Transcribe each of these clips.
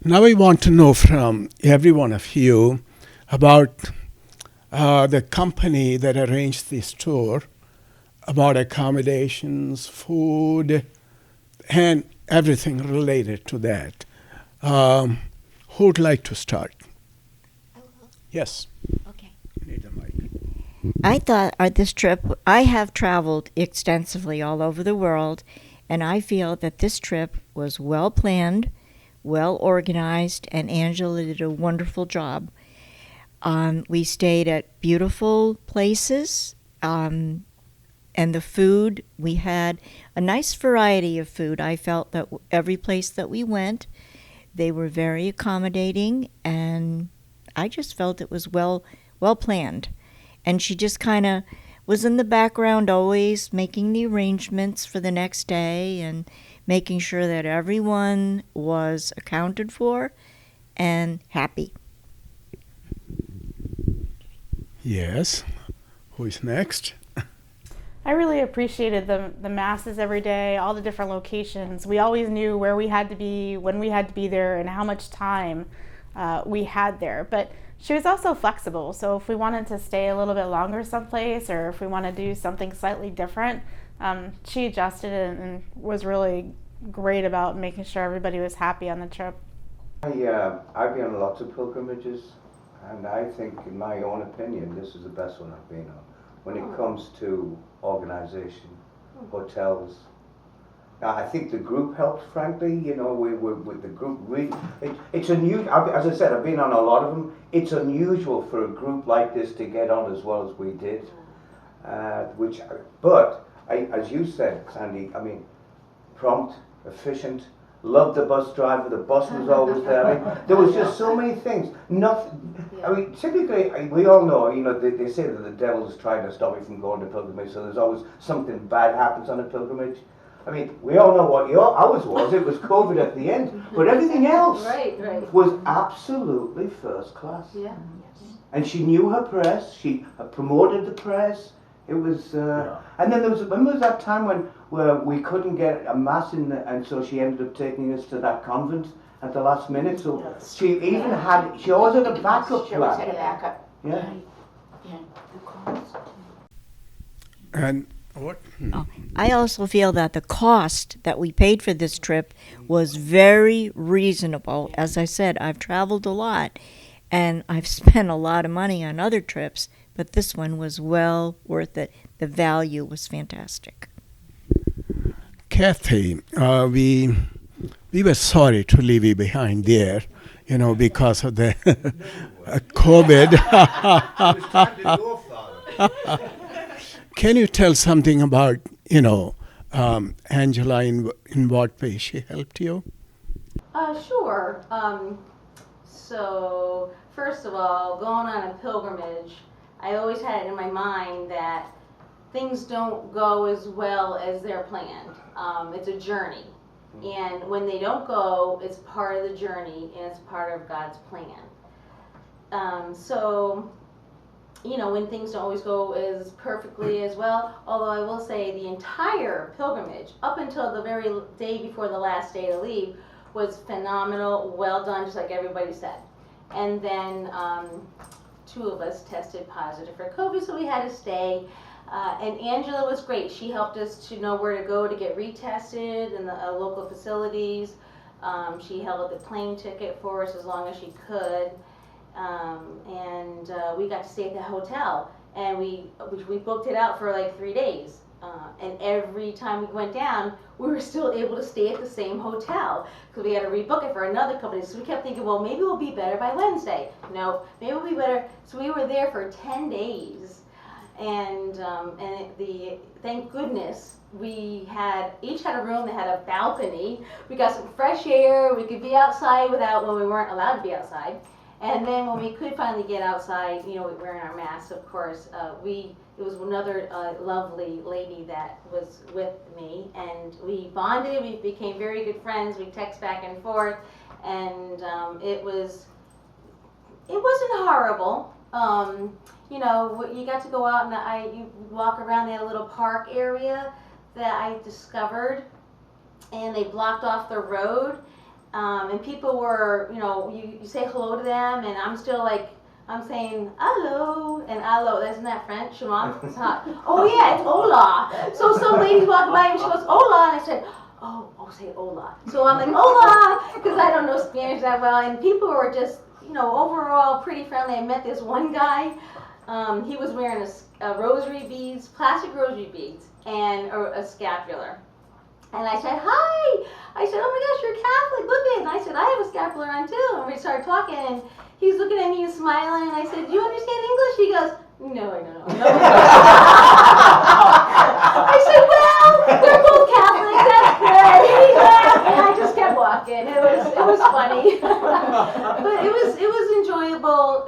Now I want to know from every one of you about the company that arranged this tour, about accommodations, food, and everything related to that. Um, who would like to start? Yes. Okay. Need a mic. I thought this trip, I have traveled extensively all over the world, and I feel that this trip was well planned, well organized, and Angela did a wonderful job. We stayed at beautiful places, and the food, we had a nice variety of food. I felt that every place that we went, they were very accommodating, and I just felt it was well planned. And she just kind of was in the background always making the arrangements for the next day and making sure that everyone was accounted for and happy. Yes. Who is next? I really appreciated the masses every day, all the different locations. We always knew where we had to be, when we had to be there, and how much time we had there. But she was also flexible, so if we wanted to stay a little bit longer someplace, or if we want to do something slightly different, she adjusted it and was really great about making sure everybody was happy on the trip. I've been on lots of pilgrimages, and I think, in my own opinion, this is the best one I've been on. When it comes to organization, hotels, now I think the group helped, frankly. You know, we with the group. It's unusual. As I said, I've been on a lot of them. It's unusual for a group like this to get on as well as we did. As you said, Sandy, I mean, prompt, efficient. Loved the bus driver. The bus was always there. I mean, there was just so many things. Nothing. I mean, typically, we all know. You know, they say that the devil is trying to stop you from going to pilgrimage. So there's always something bad happens on a pilgrimage. I mean, we all know what ours was. It was COVID at the end, but everything else was absolutely first class. Yeah. And she knew her press. She promoted the press. It was, and then when was that time where we couldn't get a mass in, and so she ended up taking us to that convent at the last minute. So she even she always had a backup She always had a plan. backup. Yeah. And what? I also feel that the cost that we paid for this trip was very reasonable. As I said, I've traveled a lot, and I've spent a lot of money on other trips, but this one was well worth it. The value was fantastic. Kathy, we were sorry to leave you behind there, you know, because of the COVID. Can you tell something about, you know, Angela, in what way she helped you? Sure. So, first of all, going on a pilgrimage, I always had it in my mind that things don't go as well as they're planned. It's a journey. And when they don't go, it's part of the journey and it's part of God's plan. So, you know, when things don't always go as perfectly as well, although I will say the entire pilgrimage, up until the very day before the last day to leave, was phenomenal, well done, just like everybody said. And then two of us tested positive for COVID, so we had to stay. And Angela was great. She helped us to know where to go to get retested in the local facilities. She held the plane ticket for us as long as she could. And we got to stay at the hotel. And we booked it out for like 3 days. And every time we went down, we were still able to stay at the same hotel because we had to rebook it for another company. So we kept thinking, well, maybe we'll be better by Wednesday. No, maybe we'll be better. So we were there for 10 days. And thank goodness we each had a room that had a balcony. We got some fresh air. We could be outside when we weren't allowed to be outside. And then when we could finally get outside, you know, wearing our masks, of course, it was another lovely lady that was with me, and we bonded. We became very good friends. We text back and forth, and it wasn't horrible. You know, you got to go out and you walk around that little park area that I discovered, and they blocked off the road. and people were, you say hello to them, and I'm still like, I'm saying hello and hello. Isn't that French? It's hot. Oh yeah, it's hola. So some lady walked by and she goes hola, and I said, oh, say hola. So I'm like hola, because I don't know Spanish that well, and people were just, overall pretty friendly. I met this one guy. He was wearing a rosary beads, plastic rosary beads, and a scapular. And I said, hi. I said, oh my gosh, you're Catholic. Look at it. And I said, I have a scapular on too. And we started talking, and he's looking at me and smiling. And I said, do you understand English? He goes, no, I don't know. I said, well, we're both Catholics. That's good. And he laughed, and I just kept walking. It was funny. But it was enjoyable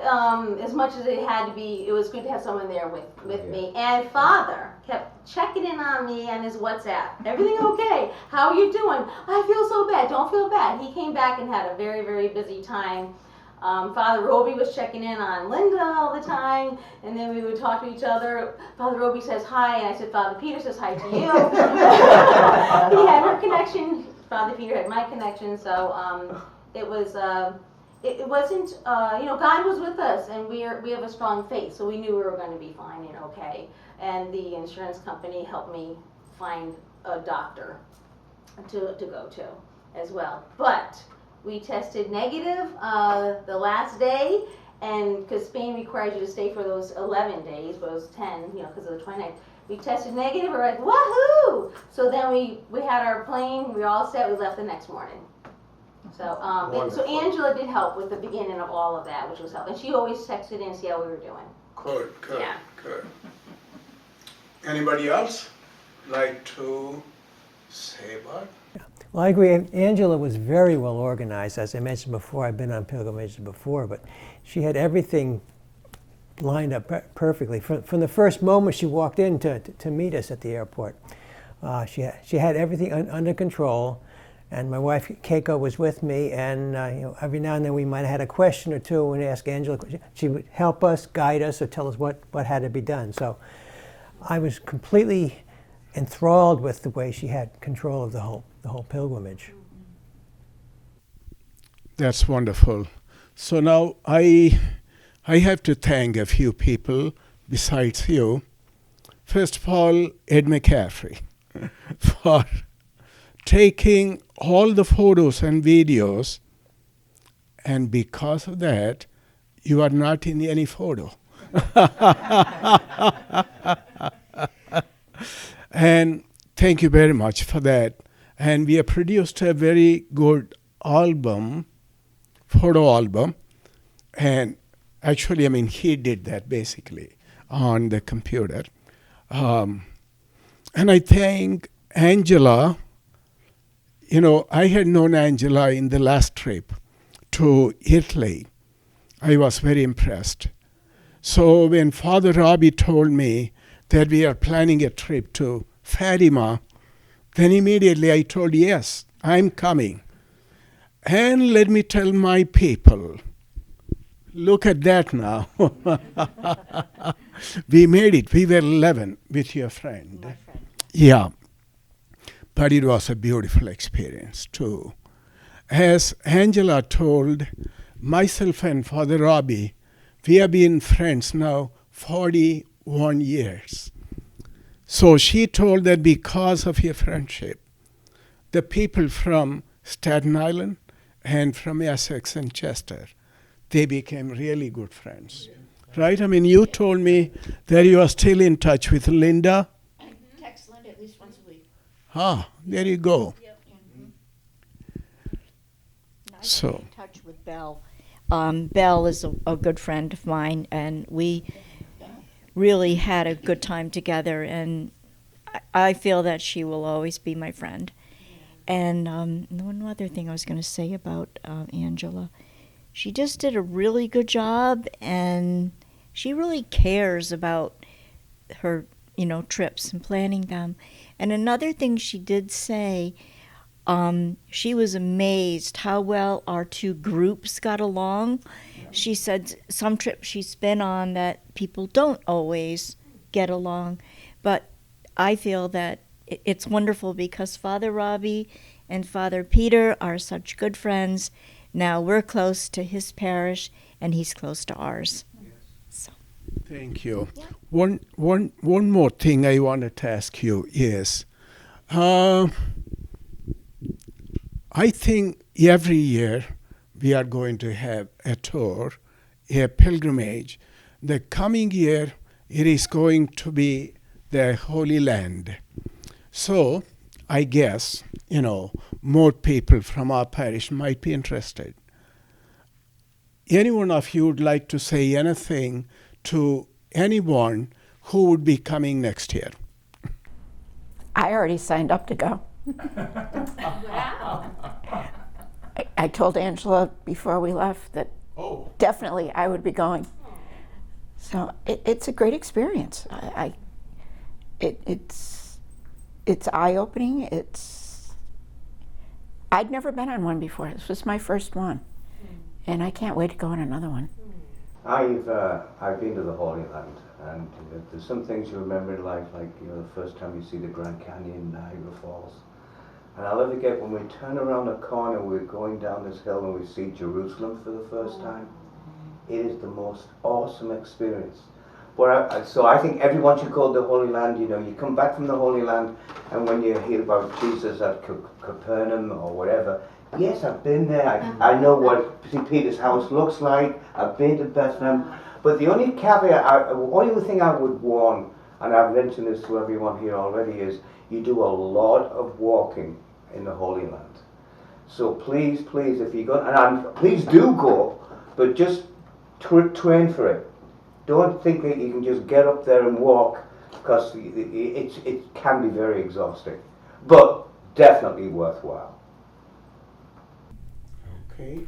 as much as it had to be. It was good to have someone there with me. And Father kept checking in on me on his WhatsApp. Everything okay? How are you doing? I feel so bad. Don't feel bad. He came back and had a very, very busy time. Father Roby was checking in on Linda all the time, and then we would talk to each other. Father Roby says hi, and I said, Father Peter says hi to you. He had her connection. Father Peter had my connection, so it was. It wasn't. God was with us, and we have a strong faith, so we knew we were going to be fine and okay. And the insurance company helped me find a doctor to go to as well. But we tested negative the last day, and because Spain requires you to stay for those 11 days, but it was 10, because of the 29th. We tested negative, we're like, woohoo! So then we had our plane, we were all set, we left the next morning. So so Angela did help with the beginning of all of that, which was helpful. And she always texted in to see how we were doing. Good. Yeah. Good. Anybody else like to say about? Well, I agree. Angela was very well organized. As I mentioned before, I've been on pilgrimages before, but she had everything lined up perfectly. From the first moment she walked in to meet us at the airport, she had everything under control. And my wife Keiko was with me, and every now and then we might have had a question or two and ask Angela. She would help us, guide us, or tell us what had to be done. So I was completely enthralled with the way she had control of the whole pilgrimage. That's wonderful. So now I have to thank a few people besides you. First of all, Ed McCaffrey for taking all the photos and videos, and because of that, you are not in any photo. And thank you very much for that. And we have produced a very good album, photo album. And actually, he did that basically on the computer. And I thank Angela. I had known Angela in the last trip to Italy. I was very impressed. So when Father Robbie told me that we are planning a trip to Fatima, then immediately I told, yes, I'm coming. And let me tell my people, look at that now. We made it. We were 11 with your friend. My friend. Yeah. But it was a beautiful experience too. As Angela told, myself and Father Robbie, we have been friends now 41 years. So she told that because of your friendship, the people from Staten Island and from Essex and Chester, they became really good friends. Right? You told me that you are still in touch with Linda. Text Linda at least once a week. There you go. Yep. So, I'm in touch with Belle. Belle is a good friend of mine, and we really had a good time together, and I feel that she will always be my friend. And one other thing I was going to say about Angela, she just did a really good job, and she really cares about her, trips and planning them. And another thing she did say, she was amazed how well our two groups got along. She said some trips she's been on that people don't always get along, but I feel that it's wonderful because Father Robbie and Father Peter are such good friends. Now we're close to his parish, and he's close to ours. So. Thank you. One more thing I wanted to ask you is, I think every year we are going to have a tour, a pilgrimage. The coming year, it is going to be the Holy Land. So I guess, more people from our parish might be interested. Any one of you would like to say anything to anyone who would be coming next year? I already signed up to go. Wow. I told Angela before we left that definitely I would be going. So it's a great experience. It's eye-opening. I'd never been on one before. This was my first one, and I can't wait to go on another one. I've been to the Holy Land, and there's some things you remember in life, like the first time you see the Grand Canyon, Niagara Falls. And I'll never forget when we turn around the corner, we're going down this hill and we see Jerusalem for the first time. It is the most awesome experience. So I think everyone should go to the Holy Land. You come back from the Holy Land, and when you hear about Jesus at Capernaum or whatever, yes, I've been there. I know what St. Peter's house looks like. I've been to Bethlehem. But the only caveat, only thing I would warn, and I've mentioned this to everyone here already, is you do a lot of walking in the Holy Land. So please, if you go, and please do go, but just train for it. Don't think that you can just get up there and walk, because it can be very exhausting, but definitely worthwhile. Okay.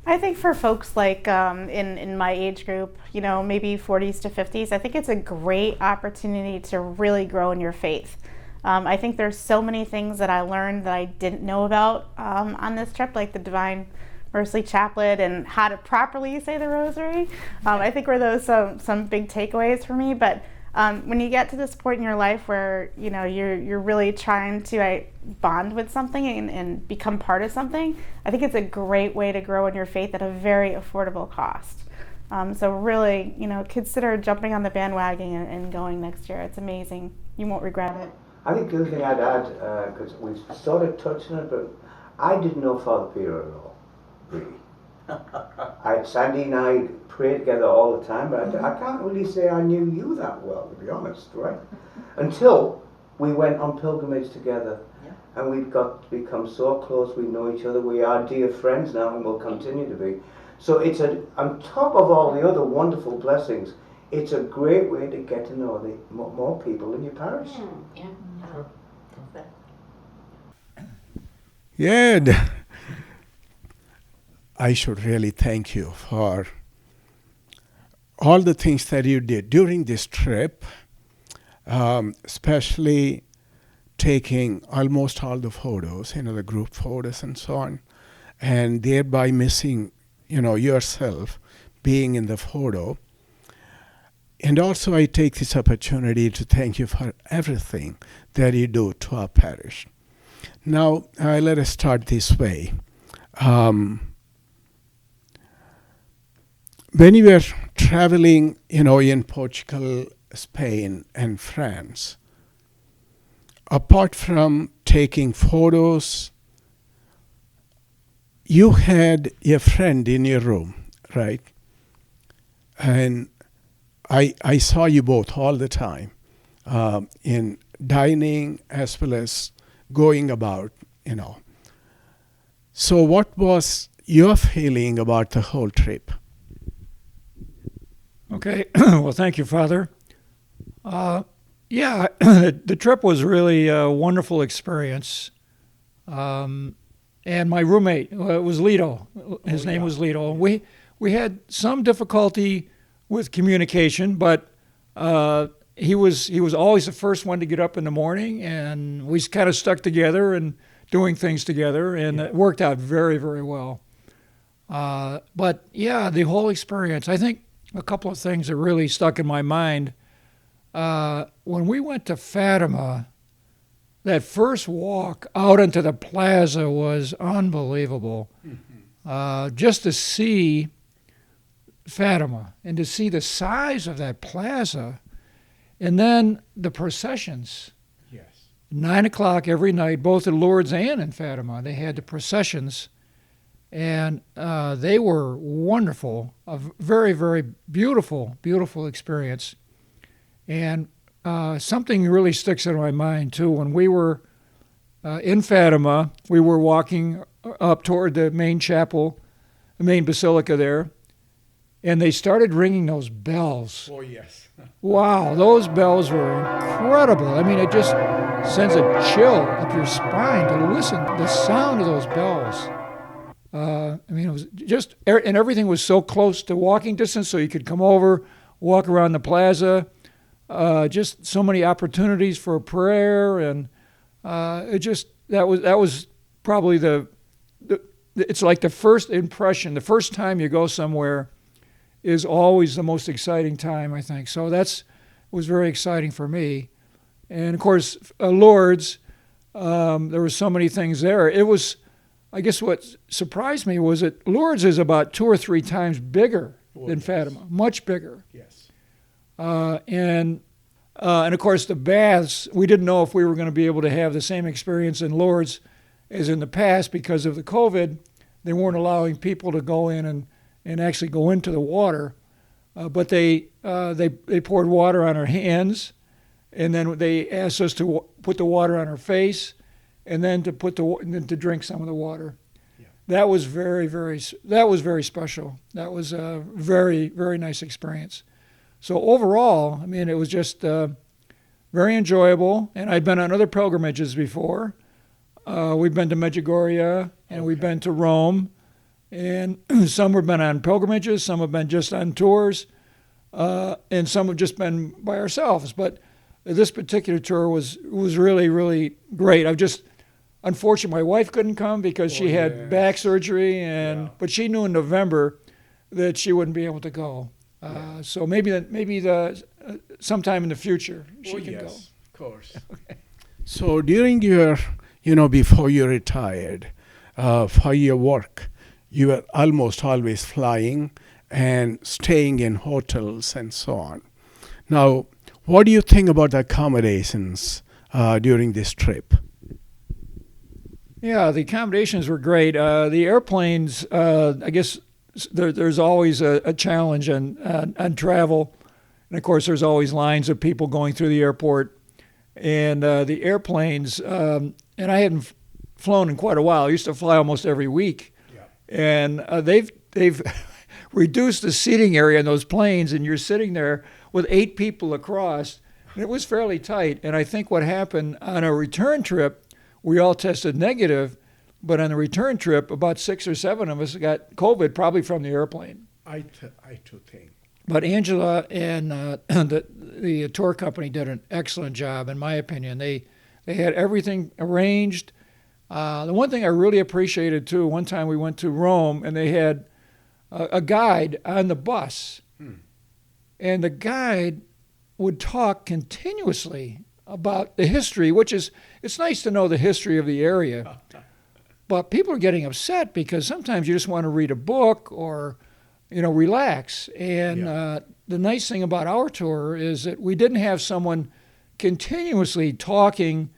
I think for folks like in my age group, maybe 40s to 50s, I think it's a great opportunity to really grow in your faith. I think there's so many things that I learned that I didn't know about on this trip, like the Divine Mercy Chaplet and how to properly say the Rosary. I think were those some big takeaways for me. But when you get to this point in your life where you're really trying to bond with something and become part of something, I think it's a great way to grow in your faith at a very affordable cost. So really, consider jumping on the bandwagon and going next year. It's amazing. You won't regret it. I think the other thing I'd add, because we've sort of touched on it, but I didn't know Father Peter at all, really. Sandy and I pray together all the time, but I can't really say I knew you that well, to be honest, right? Until we went on pilgrimage together, and we've got to become so close, we know each other, we are dear friends now, and will continue to be. So it's on top of all the other wonderful blessings, it's a great way to get to know more people in your parish. Yeah. Yeah, I should really thank you for all the things that you did during this trip, especially taking almost all the photos, the group photos and so on, and thereby missing, yourself being in the photo. And also I take this opportunity to thank you for everything that you do to our parish. Now, let us start this way. When you were traveling, in Portugal, Spain, and France, apart from taking photos, you had a friend in your room, right? And I saw you both all the time in dining as well as going about, So what was your feeling about the whole trip? Okay. Well, thank you, Father. The trip was really a wonderful experience. And my roommate was Lito. His name was Lito. We had some difficulty with communication, but he was always the first one to get up in the morning, and we kind of stuck together and doing things together, and it worked out very, very well. But yeah, the whole experience, I think a couple of things that really stuck in my mind. When we went to Fatima, that first walk out into the plaza was unbelievable. Just to see Fatima and to see the size of that plaza, and then the processions. Yes. 9 o'clock every night, both in Lourdes and in Fatima, they had the processions, and they were wonderful. A very, very beautiful, beautiful experience. And something really sticks in my mind, too. When we were in Fatima, we were walking up toward the main chapel, the main basilica there, and they started ringing those bells. Oh, yes. Wow, those bells were incredible. I mean, it just sends a chill up your spine to listen to the sound of those bells. I mean, it was just, and everything was so close to walking distance, so you could come over, walk around the plaza. Just so many opportunities for prayer, and it just that was probably it's like the first impression, the first time you go somewhere is always the most exciting time, I think. So was very exciting for me. And of course, Lourdes, there were so many things there. It was, I guess what surprised me was that Lourdes is about 2 or 3 times bigger than Fatima, much bigger. Yes. And of course, the baths, we didn't know if we were going to be able to have the same experience in Lourdes as in the past because of the COVID. They weren't allowing people to go in and actually go into the water. But they poured water on our hands, and then they asked us to put the water on our face, and then to to drink some of the water. Yeah. That was very special. That was a very, very nice experience. So overall, I mean, it was just very enjoyable. And I'd been on other pilgrimages before. We've been to Medjugorje, and we've been to Rome. And some have been on pilgrimages, some have been just on tours, and some have just been by ourselves. But this particular tour was really, really great. Unfortunately, my wife couldn't come because she had back surgery, but she knew in November that she wouldn't be able to go. So maybe sometime in the future she can go. Of course. Okay. So during your, before you retired, for your work, you were almost always flying and staying in hotels and so on. Now, what do you think about the accommodations during this trip? Yeah, the accommodations were great. The airplanes, I guess there's always a challenge on travel. And of course, there's always lines of people going through the airport. And the airplanes, and I hadn't flown in quite a while. I used to fly almost every week. And they've reduced the seating area in those planes, and you're sitting there with 8 people across. And it was fairly tight. And I think what happened on a return trip, we all tested negative, but on the return trip, about 6 or 7 of us got COVID, probably from the airplane. I too think. But Angela and the tour company did an excellent job, in my opinion. They had everything arranged. The one thing I really appreciated, too, one time we went to Rome, and they had a guide on the bus. And the guide would talk continuously about the history, it's nice to know the history of the area. But people are getting upset because sometimes you just want to read a book or, relax. And the nice thing about our tour is that we didn't have someone continuously talking.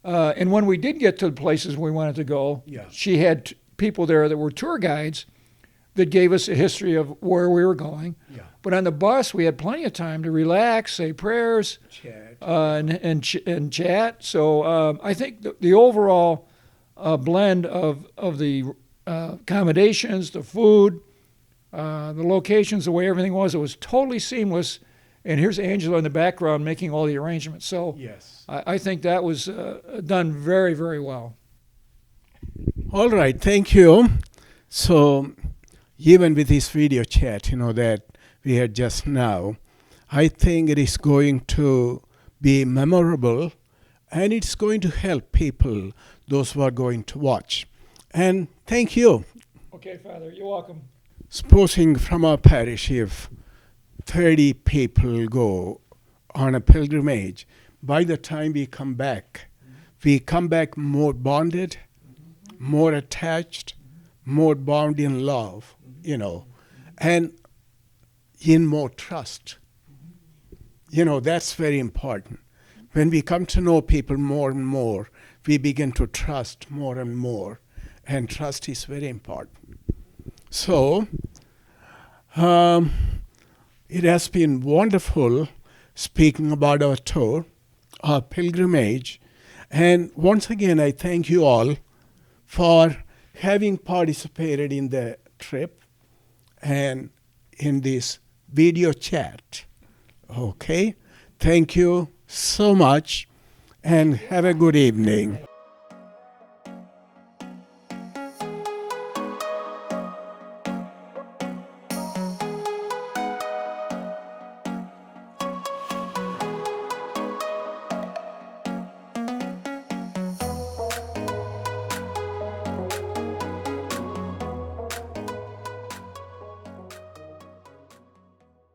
And when we did get to the places we wanted to go, she had people there that were tour guides that gave us a history of where we were going. But on the bus, we had plenty of time to relax, say prayers, chat. And chat. So I think the overall blend of the accommodations, the food, the locations, the way everything was, it was totally seamless. And here's Angela in the background making all the arrangements. So I think that was done very, very well. All right, thank you. So even with this video chat, that we had just now, I think it is going to be memorable, and it's going to help people, those who are going to watch. And thank you. Okay, Father, you're welcome. Supposing from our parish, if 30 people go on a pilgrimage, by the time we come back, we come back more bonded, more attached, more bound in love, and in more trust. That's very important. When we come to know people more and more, we begin to trust more and more, and trust is very important. So, it has been wonderful speaking about our tour, our pilgrimage, and once again I thank you all for having participated in the trip and in this video chat. Okay? Thank you so much and have a good evening.